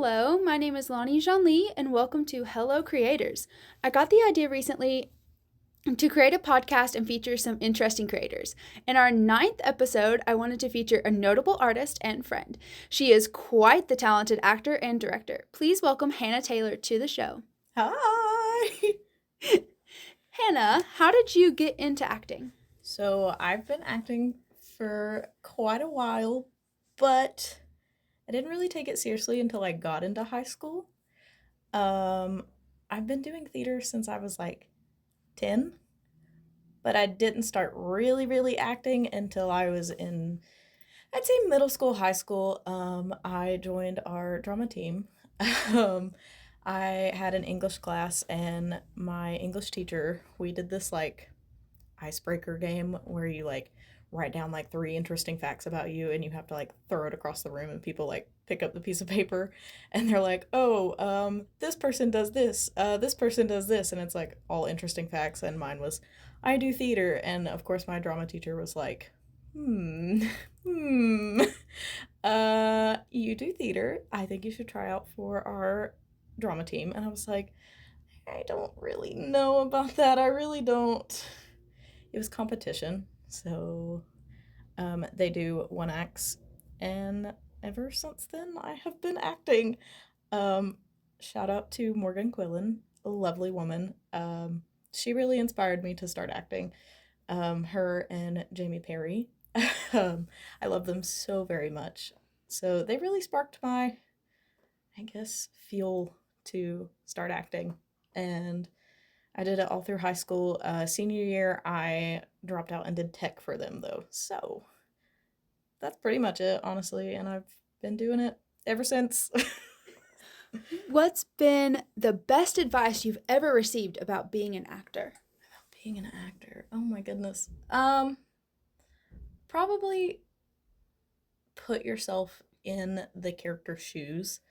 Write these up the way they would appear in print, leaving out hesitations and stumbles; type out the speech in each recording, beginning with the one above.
Hello, my name is Lonijonli, and welcome to Hello Creators. I got the idea recently to create a podcast and feature some interesting creators. In our 9th episode, I wanted to feature a notable artist and friend. She is quite the talented actor and director. Please welcome Hannah Taylor to the show. Hi! Hannah, how did you get into acting? So, I've been acting for quite a while, but I didn't really take it seriously until I got into high school. I've been doing theater since I was like 10, but I didn't start really acting until I was in, I'd say, middle school, high school. I joined our drama team. um, I had an English class, and my English teacher, we did this like icebreaker game where you like write down like 3 interesting facts about you, and you have to like throw it across the room, and people like pick up the piece of paper, and they're like, oh, this person does this person does this, and it's like all interesting facts, and mine was, I do theater. And of course my drama teacher was like, hmm you do theater, I think you should try out for our drama team. And I was like, I don't really know about that. I really don't. It was competition, so they do one acts, and ever since then I have been acting. Shout out to Morgan Quillen, a lovely woman. She really inspired me to start acting. Her and Jamie Perry. I love them so very much. So they really sparked my, I guess, fuel to start acting. And I did it all through high school. Senior year, I dropped out and did tech for them, though. So that's pretty much it, honestly. And I've been doing it ever since. What's been the best advice you've ever received about being an actor? About being an actor? Oh my goodness. Probably put yourself in the character's shoes.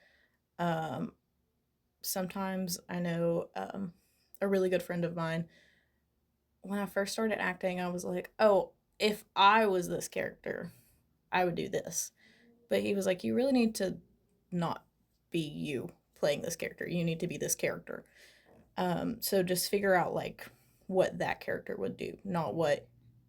Sometimes I know a really good friend of mine, when I first started acting, I was like, oh, if I was this character, I would do this. But he was like, you really need to not be you playing this character. You need to be this character. So just figure out like what that character would do, not what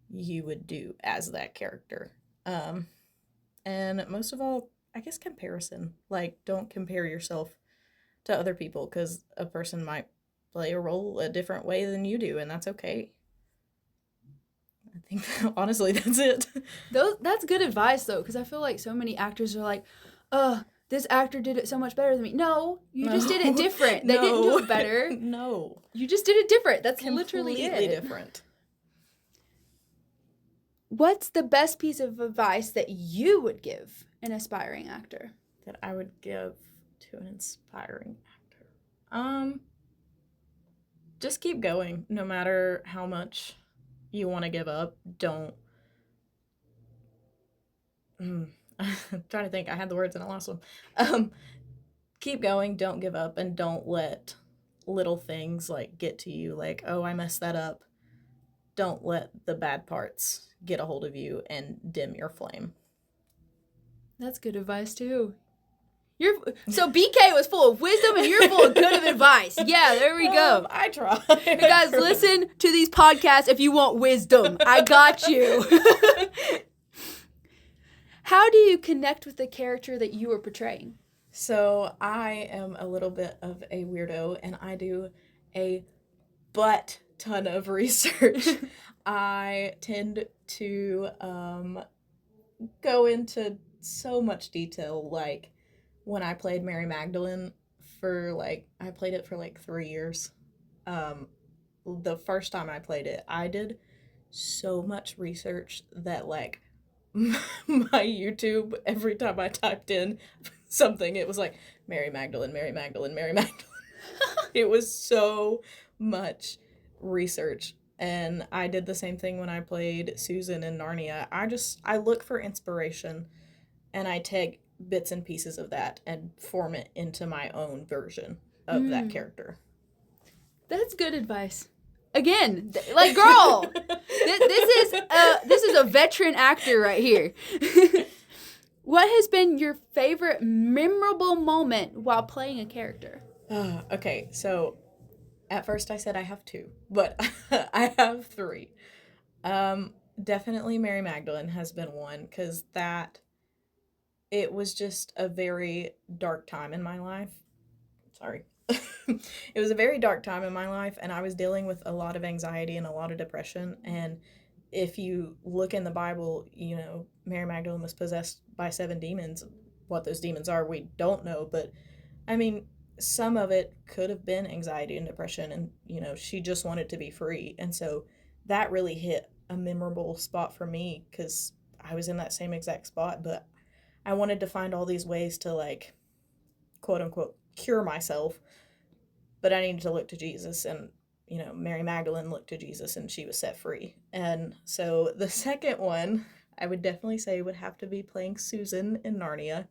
you would do as that character. And most of all, I guess comparison. Like, don't compare yourself to other people, because a person might play a role a different way than you do, and that's okay. I think honestly that's it. That's good advice though, because I feel like so many actors are like, this actor did it so much better than me. No, you just did it different. They didn't do it better. No. You just did it different. That's Completely literally it. different. What's the best piece of advice that you would give an aspiring actor? That I would give to an inspiring actor. Just keep going, no matter how much you want to give up. Don't. I'm trying to think. I had the words and I lost them. Keep going. Don't give up, and don't let little things like get to you. Like, oh, I messed that up. Don't let the bad parts get a hold of you and dim your flame. That's good advice too. So BK was full of wisdom and you're full of good advice. Yeah, there we go. I try. You guys, listen to these podcasts if you want wisdom. I got you. How do you connect with the character that you are portraying? So I am a little bit of a weirdo, and I do a butt ton of research. I tend to go into so much detail, like when I played Mary Magdalene I played it for like 3 years. The first time I played it, I did so much research that like my YouTube, every time I typed in something, it was like Mary Magdalene, Mary Magdalene, Mary Magdalene. It was so much research. And I did the same thing when I played Susan in Narnia. I look for inspiration, and I take bits and pieces of that and form it into my own version of that character. That's good advice. Again, like, girl, this is a veteran actor right here. What has been your favorite memorable moment while playing a character? Okay, so at first I said I have two, but I have three. Definitely Mary Magdalene has been one because it was just a very dark time in my life. Sorry. It was a very dark time in my life, and I was dealing with a lot of anxiety and a lot of depression. And if you look in the Bible, Mary Magdalene was possessed by seven demons. What those demons are, we don't know, but I mean, some of it could have been anxiety and depression, and she just wanted to be free. And so that really hit a memorable spot for me because I was in that same exact spot, but I wanted to find all these ways to, like, quote unquote, cure myself, but I needed to look to Jesus. And Mary Magdalene looked to Jesus and she was set free. And so the second one I would definitely say would have to be playing Susan in Narnia,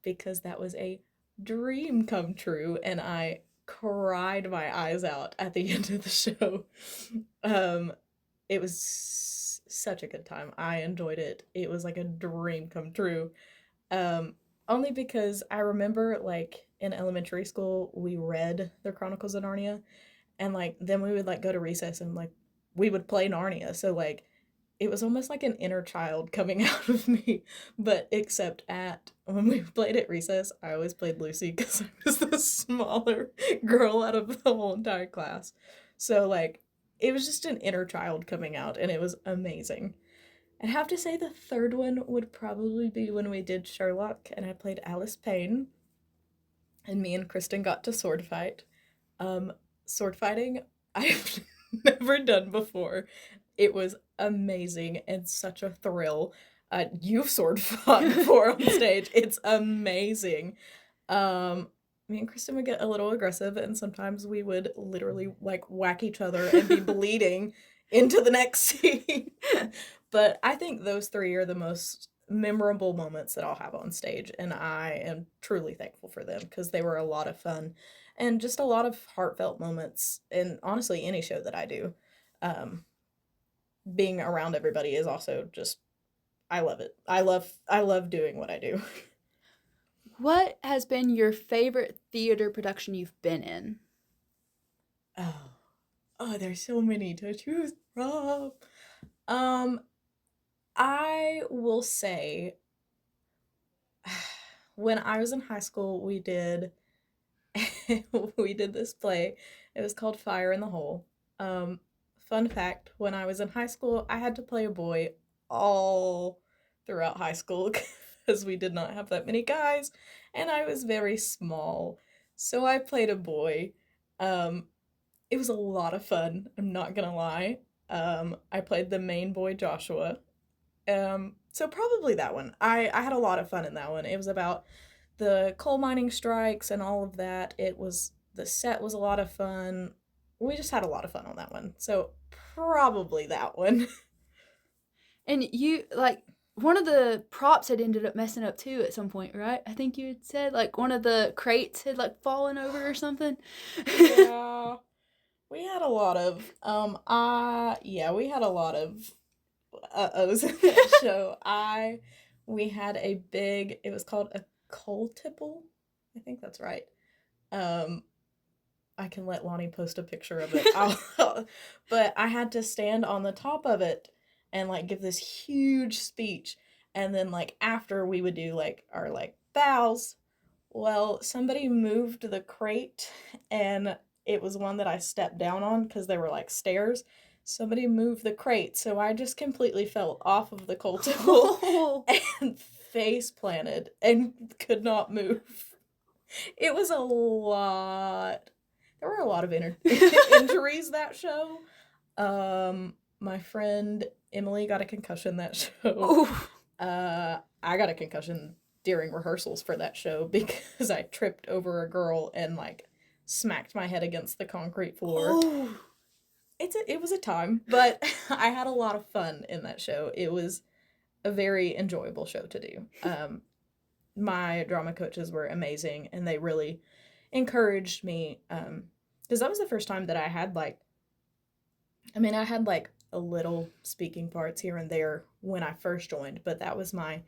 because that was a dream come true and I cried my eyes out at the end of the show. It was such a good time. I enjoyed it. It was like a dream come true. Um, Only because I remember, like, in elementary school, we read the Chronicles of Narnia, and, like, then we would, like, go to recess and, like, we would play Narnia. So, like, it was almost like an inner child coming out of me. But except when we played at recess, I always played Lucy because I was the smaller girl out of the whole entire class. So, like, it was just an inner child coming out, and it was amazing. I'd have to say the third one would probably be when we did Sherlock and I played Alice Payne, and me and Kristen got to sword fight. Sword fighting, I've never done before. It was amazing and such a thrill. You've sword fought before on stage. It's amazing. Me and Kristen would get a little aggressive, and sometimes we would literally, like, whack each other and be bleeding into the next scene. But I think those three are the most memorable moments that I'll have on stage, and I am truly thankful for them because they were a lot of fun and just a lot of heartfelt moments. And honestly, any show that I do, um, being around everybody is also just, I love it. I love doing what I do. What has been your favorite theater production you've been in? Oh, there's so many to choose from. Um, I will say, when I was in high school, we did we did this play. It was called Fire in the Hole. Um, Fun fact, when I was in high school, I had to play a boy all throughout high school because we did not have that many guys, and I was very small. So I played a boy. Um, it was a lot of fun, I'm not gonna lie. I played the main boy, Joshua. So probably that one. I had a lot of fun in that one. It was about the coal mining strikes and all of that. The set was a lot of fun. We just had a lot of fun on that one. So probably that one. And you, like, one of the props had ended up messing up too at some point, right? I think you had said, like, one of the crates had, like, fallen over or something. Yeah. We had a lot of we had a lot of uh-ohs in that show. We had it was called a coal tipple. I think that's right. Um, I can let Lonnie post a picture of it. But I had to stand on the top of it and, like, give this huge speech. And then, like, after we would do, like, our, like, bows. Well, somebody moved the crate, and it was one that I stepped down on because there were, like, stairs. Somebody moved the crate, so I just completely fell off of the coal table and face planted and could not move. It was a lot. There were a lot of injuries that show. My friend Emily got a concussion that show. I got a concussion during rehearsals for that show because I tripped over a girl and, like, smacked my head against the concrete floor. It was a time, but I had a lot of fun in that show. It was a very enjoyable show to do. My drama coaches were amazing, and they really encouraged me, because that was the first time that I had, like, I had, like, a little speaking parts here and there when I first joined, but that was my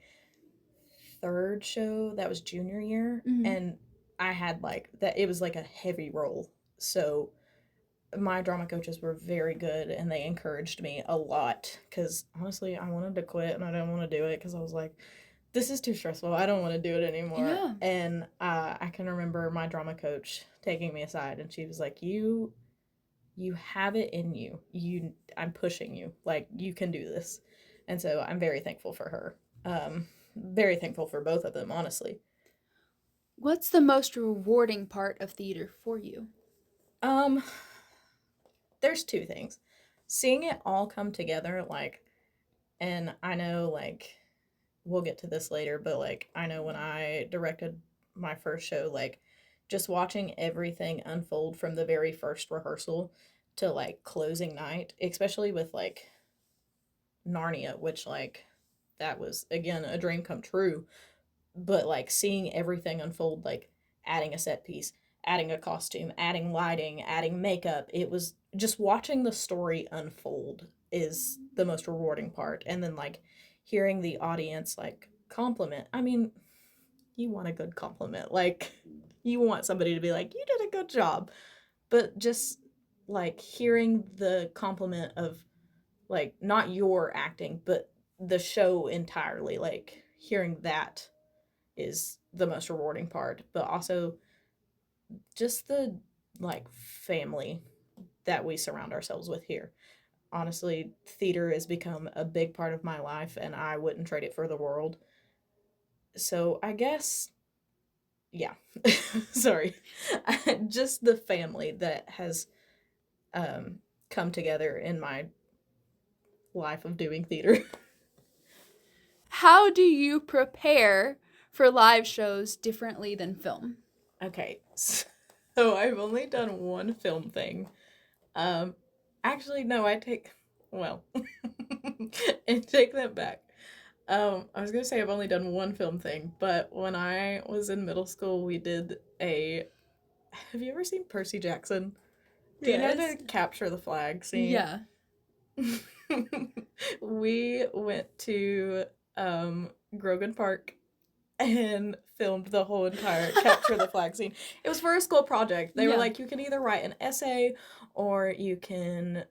third show that was junior year, Mm-hmm. and I had like that. It was like a heavy role, so my drama coaches were very good and they encouraged me a lot because honestly I wanted to quit and I didn't want to do it because I was like, this is too stressful, I don't want to do it anymore. Yeah. And I can remember my drama coach taking me aside and she was like, you have it in you, I'm pushing you, like you can do this. And so I'm very thankful for her, very thankful for both of them, honestly. What's the most rewarding part of theater for you? um there's two things: seeing it all come together, like, and I know, like, we'll get to this later, but like, I know when I directed my first show, like, just watching everything unfold from the very first rehearsal to like closing night, especially with like Narnia, which, like, that was again a dream come true, but like seeing everything unfold, like adding a set piece, adding a costume, adding lighting, adding makeup, it was just watching the story unfold is the most rewarding part. And then like hearing the audience like compliment. I mean, you want a good compliment. Like, you want somebody to be like, you did a good job. But just like hearing the compliment of like not your acting, but the show entirely, like hearing that is the most rewarding part, but also just the like family that we surround ourselves with here. Honestly, theater has become a big part of my life and I wouldn't trade it for the world. So I guess, yeah. Sorry. Just the family that has um, come together in my life of doing theater. How do you prepare for live shows differently than film? Okay, so I've only done one film thing. Um, Actually, no, I take, well, and take that back. I was gonna say I've only done one film thing, but when I was in middle school, we did a. Have you ever seen Percy Jackson? Do you know Yes. the capture the flag scene? Yeah. We went to Grogan Park and filmed the whole entire capture the flag scene. It was for a school project. They were Yeah. like, you can either write an essay or you can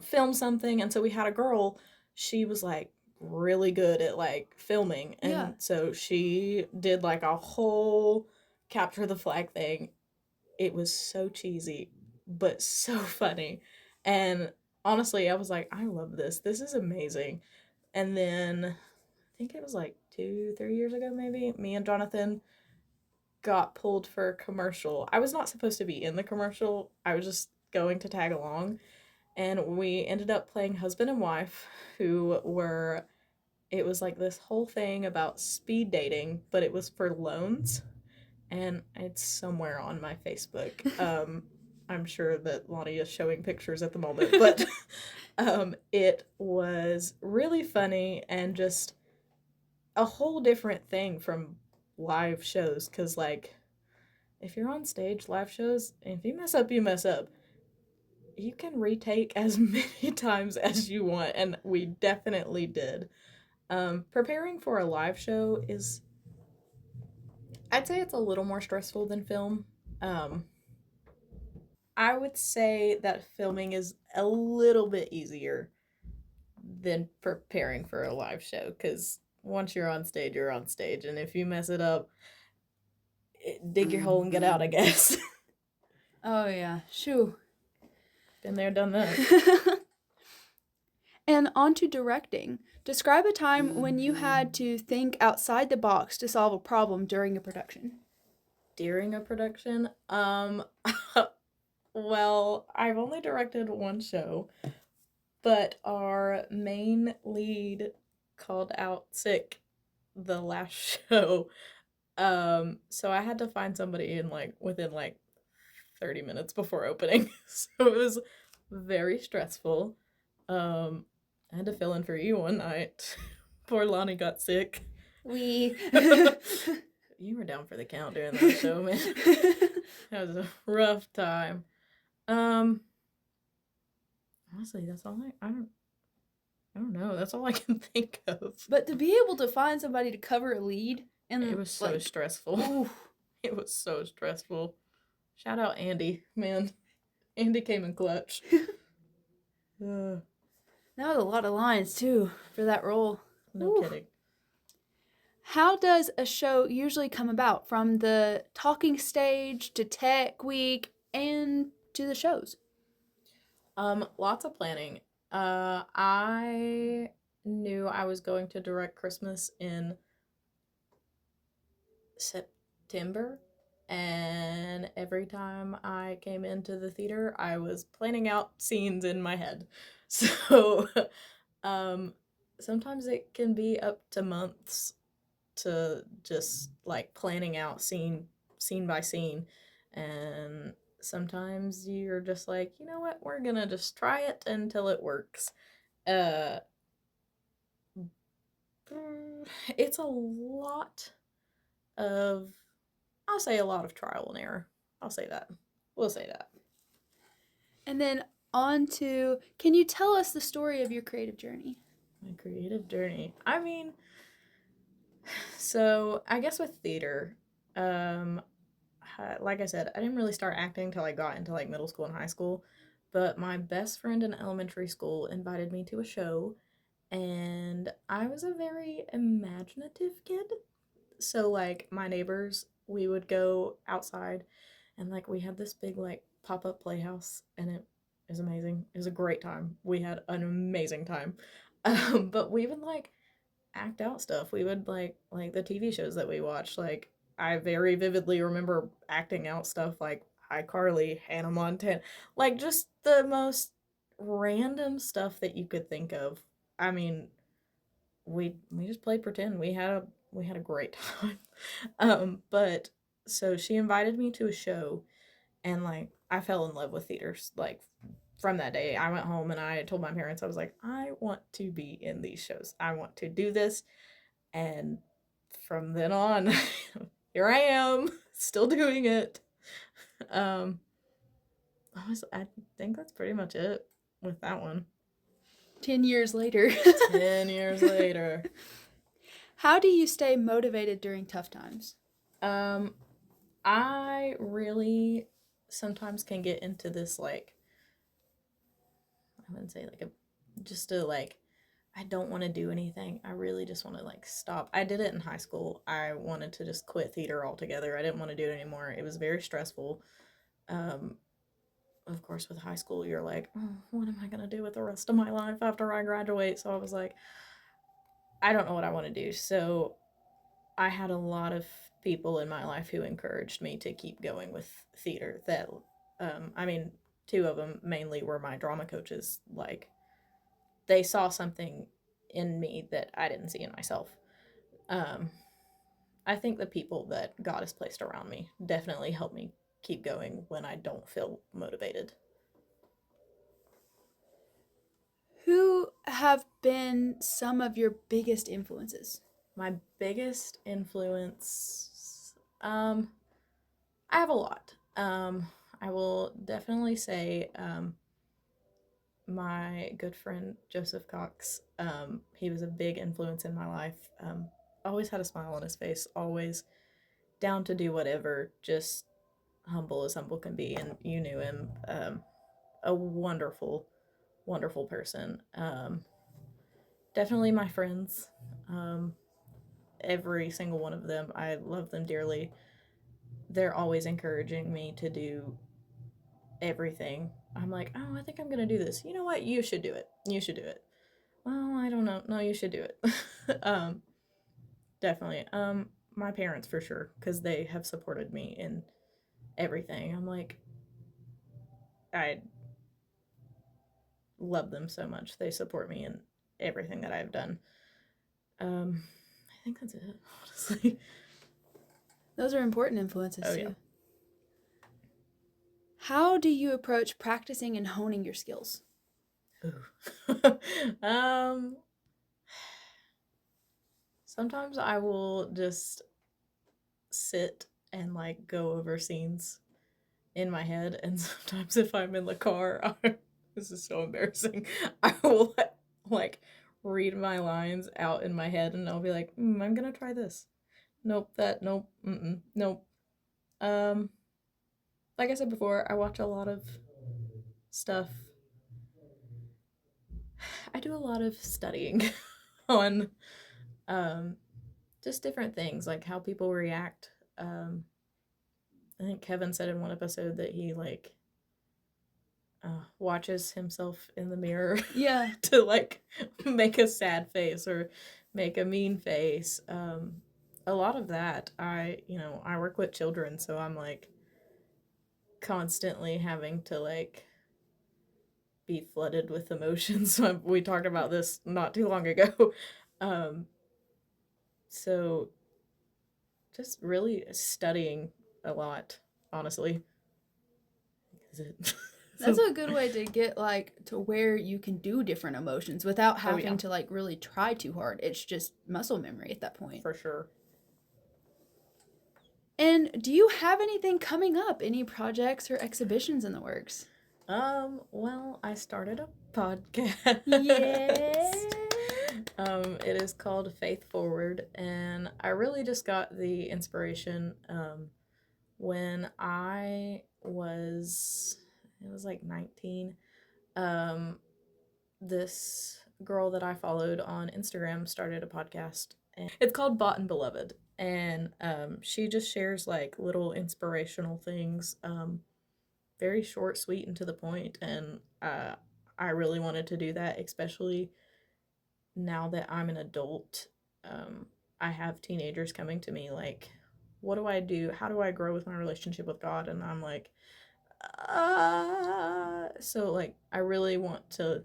film something. And so we had a girl, she was like really good at like filming. Yeah. And so she did like a whole capture the flag thing. It was so cheesy, but so funny. And honestly, I was like, I love this. This is amazing. And then I think it was like 2, 3 years ago, maybe, me and Jonathan got pulled for a commercial. I was not supposed to be in the commercial, I was just going to tag along. And we ended up playing husband and wife who were, it was like this whole thing about speed dating, but it was for loans. And it's somewhere on my Facebook. I'm sure that Lonnie is showing pictures at the moment, but it was really funny and just a whole different thing from live shows. Because, like, if you're on stage, live shows, if you mess up, you mess up. You can retake as many times as you want, and we definitely did. Preparing for a live show is, I'd say it's a little more stressful than film. Um, I would say that filming is a little bit easier than preparing for a live show because once you're on stage, you're on stage, and if you mess it up, dig your hole and get out, I guess. Oh yeah. Shoo. Been there, done that. And on to directing. Describe a time when you had to think outside the box to solve a problem during a production. During a production, well, I've only directed one show, but our main lead called out sick the last show. So I had to find somebody in like within like 30 minutes before opening. So it was very stressful. I had to fill in for you one night. Poor Lonnie got sick. We. You were down for the count during that show, man. That was a rough time. Um, Honestly, that's all I don't know. That's all I can think of. But to be able to find somebody to cover a lead And It was so like, stressful. ooh, It was so stressful. Shout out Andy, man. Andy came in clutch. Uh, that was a lot of lines too for that role. no Ooh. kidding. How does a show usually come about, from the talking stage to tech week and to the shows? Lots of planning. I knew I was going to direct Christmas in September, and every time I came into the theater, I was planning out scenes in my head. So, um, sometimes it can be up to months to just like planning out scene by scene, and sometimes you're just like, you know what, we're gonna just try it until it works. Uh, it's a lot of, I'll say a lot of trial and error. I'll say that. We'll say that. And then on to, can you tell us the story of your creative journey? My creative journey. I mean, so I guess with theater, um, like I said, I didn't really start acting until I got into like middle school and high school. But my best friend in elementary school invited me to a show, and I was a very imaginative kid. So like my neighbors, we would go outside, and like we had this big like pop-up playhouse, and it was amazing. It was a great time. We had an amazing time. But we would like act out stuff. We would like the TV shows that we watched. Like I very vividly remember acting out stuff like iCarly, Hannah Montana, like just the most random stuff that you could think of. I mean, we just played pretend. We had a great time. But so she invited me to a show, and like I fell in love with theaters. Like from that day, I went home and I told my parents, I was like, I want to be in these shows. I want to do this. And from then on, here I am, still doing it. Um, I think that's pretty much it with that one. 10 years later. 10 years later. How do you stay motivated during tough times? Um, I really sometimes can get into this like, I wouldn't say like just a like, I don't want to do anything. I really just want to like stop. I did it in high school. I wanted to just quit theater altogether. I didn't want to do it anymore. It was very stressful. Um, of course, with high school, you're like, oh, what am I going to do with the rest of my life after I graduate? So I was like, I don't know what I want to do. So I had a lot of people in my life who encouraged me to keep going with theater. That, I mean, two of them mainly were my drama coaches. Like, they saw something in me that I didn't see in myself. Um, I think the people that God has placed around me definitely help me keep going when I don't feel motivated. Who have been some of your biggest influences? My biggest influence, I have a lot. I will definitely say, my good friend Joseph Cox. He was a big influence in my life. Always had a smile on his face, always down to do whatever, just humble as humble can be. And you knew him. A wonderful, wonderful person. Definitely my friends. Um, every single one of them, I love them dearly. They're always encouraging me to do everything. I'm like, oh, I think I'm gonna do this. You know what? You should do it. You should do it. Well, I don't know. No, you should do it. um, definitely. My parents for sure, because they have supported me in everything. I'm like, I love them so much. They support me in everything that I've done. I think that's it, honestly. Those are important influences Oh too. yeah. How do you approach practicing and honing your skills? Ooh. Sometimes I will just sit and like go over scenes in my head, and sometimes if I'm in the car, this is so embarrassing. I will like read my lines out in my head, and I'll be like, I'm gonna try this. nope, that, nope, nope. Um, like I said before, I watch a lot of stuff. I do a lot of studying on um, just different things, like how people react. I think Kevin said in one episode that he like watches himself in the mirror Yeah. to like make a sad face or make a mean face. A lot of that, I work with children, so I'm like constantly having to like be flooded with emotions. We talked about this not too long ago. Um, so just really studying a lot, honestly. Is it? That's a good way to get like to where you can do different emotions without Oh having yeah, to like really try too hard. It's just muscle memory at that point. for sure. And do you have anything coming up? Any projects or exhibitions in the works? Well, I started a podcast. Yeah. It is called Faith Forward, and I really just got the inspiration when it was like 19. Um, this girl that I followed on Instagram started a podcast, and it's called Bought and Beloved, and she just shares like little inspirational things, very short, sweet, and to the point, and I really wanted to do that, especially now that I'm an adult. Um, I have teenagers coming to me like, what do I do? How do I grow with my relationship with God? And I'm like, so like I really want to,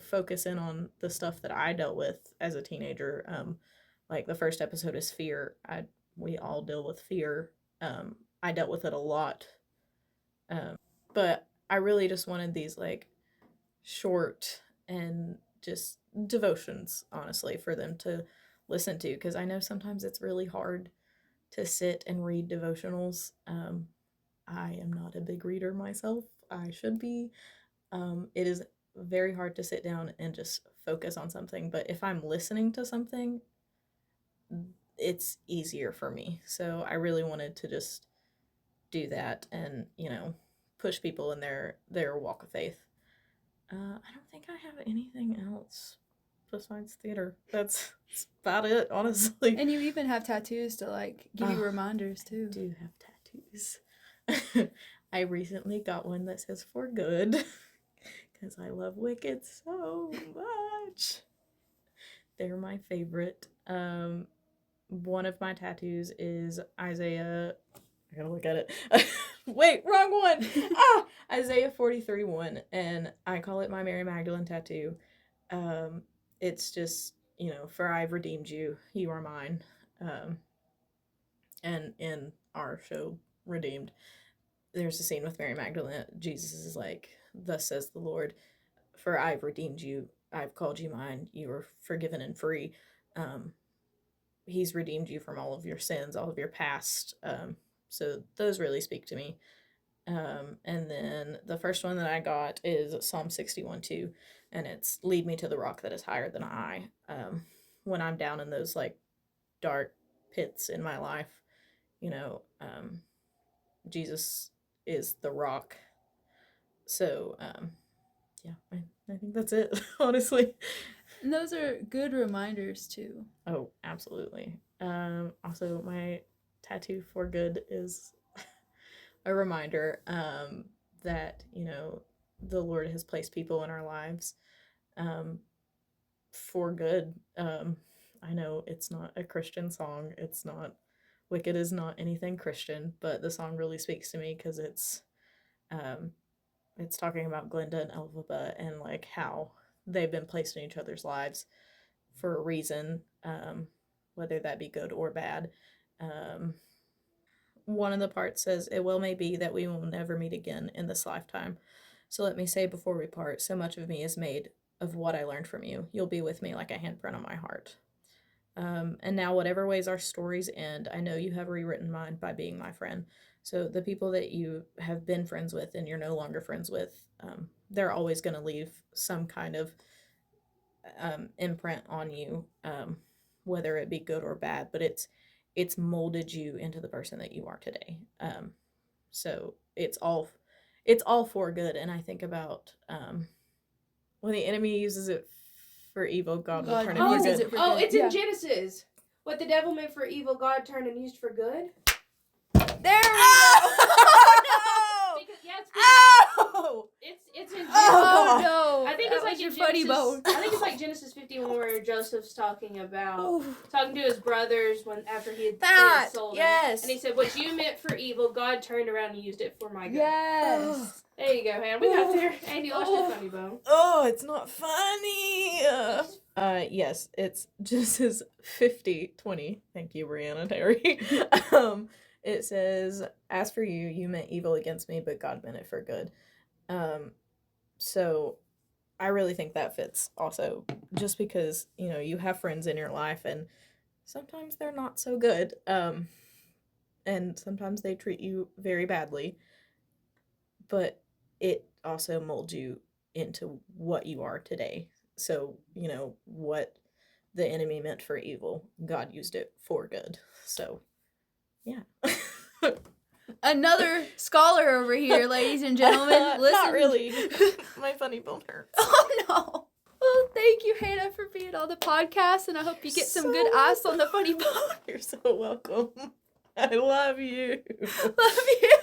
focus in on the stuff that I dealt with as a teenager. Like the first episode is fear. We all deal with fear. I dealt with it a lot. But I really just wanted these like short and just devotions, honestly, for them to listen to, because I know sometimes it's really hard to sit and read devotionals. I am not a big reader myself. I should be. It is very hard to sit down and just focus on something, but if I'm listening to something, it's easier for me. So I really wanted to just do that and, push people in their walk of faith. I don't think I have anything else besides theater. That's about it, honestly. And you even have tattoos to like give you reminders I too. do have tattoos. I recently got one that says "for good" because I love Wicked so much. They're my favorite. One of my tattoos is Isaiah. I gotta look at it. Wait, wrong one. Isaiah 43:1, and I call it my Mary Magdalene tattoo. Um, it's just, for I've redeemed you, you are mine. Um, and in our show, Redeemed, there's a scene with Mary Magdalene. Jesus is like, "Thus says the Lord, for I've redeemed you, I've called you mine, you are forgiven and free." Um, he's redeemed you from all of your sins, all of your past. So those really speak to me. And then the first one that I got is Psalm 61:2, and it's "Lead me to the rock that is higher than I." When I'm down in those like dark pits in my life, Jesus is the rock. So, yeah, I think that's it, honestly. And those are good reminders too. Oh, absolutely. Also, my tattoo "for good" is a reminder that, the Lord has placed people in our lives um, for good. I know it's not a Christian song. It's not, Wicked is not anything Christian, but the song really speaks to me because um, it's talking about Glinda and Elphaba and like how they've been placed in each other's lives for a reason, whether that be good or bad. Um, One of the parts says, "It well may be that we will never meet again in this lifetime. So let me say before we part, so much of me is made of what I learned from you. You'll be with me like a handprint on my heart. And now, whatever ways our stories end, I know you have rewritten mine by being my friend." So the people that you have been friends with and you're no longer friends with, they're always going to leave some kind of imprint on you, whether it be good or bad. But it's molded you into the person that you are today. So it's all for good. And I think about when the enemy uses it for evil, God will turn it for good. It's in Genesis. What the devil meant for evil, God turned and used for good. There we Oh, Because, no! it's in Genesis. Oh, no! I think that it's like was your in funny Genesis. bone. I think it's like Genesis 51 where Joseph's talking to his brothers after he had sold them. Yes. And he said, "What you meant for evil, God turned around and used it for my good." Yes. There you go, Hannah. We got there. Andy lost your funny bone. Oh, it's not funny. Yes, it's Genesis 50:20. Thank you, Brianna Terry. It says, "As for you, you meant evil against me, but God meant it for good." So I really think that fits also, just because, you have friends in your life and sometimes they're not so good. And sometimes they treat you very badly, but it also molds you into what you are today. So, what the enemy meant for evil, God used it for good. So, yeah. Another scholar over here, ladies and gentlemen. Listen. Not really. My funny bone hurts. Oh, no. Well, thank you, Hannah, for being on the podcast, and I hope you get some good ice on the funny bone. You're so welcome. I love you. Love you.